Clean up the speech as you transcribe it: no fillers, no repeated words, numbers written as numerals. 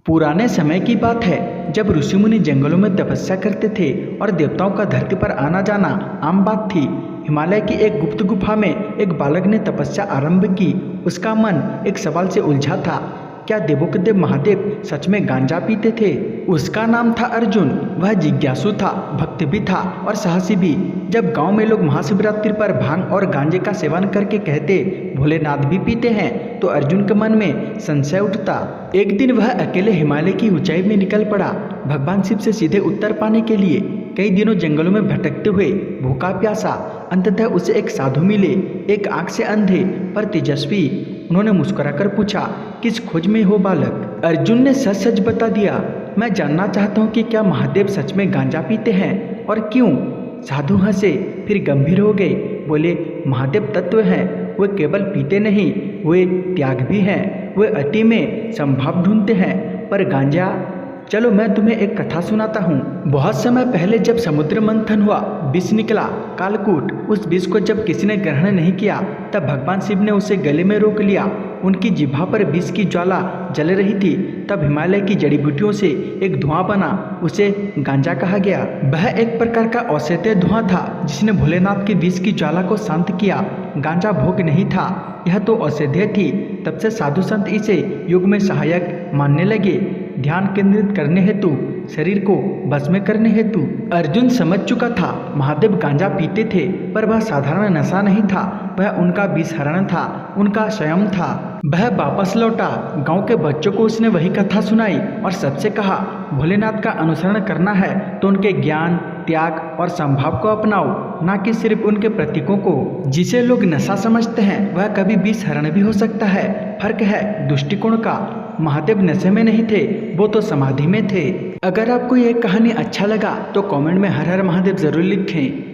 पुराने समय की बात है जब ऋषि मुनि जंगलों में तपस्या करते थे और देवताओं का धरती पर आना जाना आम बात थी। हिमालय की एक गुप्त गुफा में एक बालक ने तपस्या आरंभ की। उसका मन एक सवाल से उलझा था, क्या देवों के देव महादेव सच में गांजा पीते थे? उसका नाम था अर्जुन। वह जिज्ञासु था, भक्त भी था और साहसी भी। जब गांव में लोग महाशिवरात्रि पर भांग और गांजे का सेवन करके कहते भोलेनाथ भी पीते हैं, तो अर्जुन के मन में संशय उठता। एक दिन वह अकेले हिमालय की ऊंचाई में निकल पड़ा, भगवान शिव से सीधे उत्तर पाने के लिए। कई दिनों जंगलों में भटकते हुए भूखा प्यासा अंततः उसे एक साधु मिले, एक आंख से अंधे पर तेजस्वी। उन्होंने मुस्कुराकर पूछा, किस खोज में हो बालक? अर्जुन ने सच सच बता दिया, मैं जानना चाहता हूँ कि क्या महादेव सच में गांजा पीते हैं और क्यों? साधु हंसे, फिर गंभीर हो गए, बोले, महादेव तत्व हैं, वे केवल पीते नहीं, वे त्याग भी हैं। वे अति में संभाव ढूंढते हैं, पर गांजा? चलो मैं तुम्हें एक कथा सुनाता हूँ। बहुत समय पहले जब समुद्र मंथन हुआ, विष निकला, कालकूट। उस विष को जब किसी ने ग्रहण नहीं किया, तब भगवान शिव ने उसे गले में रोक लिया। उनकी जिह्वा पर विष की ज्वाला जल रही थी। तब हिमालय की जड़ी बूटियों से एक धुआं बना, उसे गांजा कहा गया। वह एक प्रकार का औषधीय धुआं था जिसने भोलेनाथ की विष की ज्वाला को शांत किया। गांजा भोग नहीं था, यह तो औषधीय थी। तब से साधु संत इसे युग में सहायक मानने लगे, ध्यान केंद्रित करने हेतु, शरीर को भस्म करने हेतु। अर्जुन समझ चुका था, महादेव गांजा पीते थे, पर वह साधारण नशा नहीं था, वह उनका विषहरण था, उनका स्वयं था। वह वापस लौटा, गांव के बच्चों को उसने वही कथा सुनाई और सबसे कहा, भोलेनाथ का अनुसरण करना है तो उनके ज्ञान, त्याग और संभाव को अपनाओ, ना कि सिर्फ उनके प्रतीकों को। जिसे लोग नशा समझते हैं वह कभी विषहरण भी हो सकता है। फर्क है दृष्टिकोण का। महादेव नशे में नहीं थे, वो तो समाधि में थे। अगर आपको ये कहानी अच्छा लगा तो कमेंट में हर हर महादेव जरूर लिखें।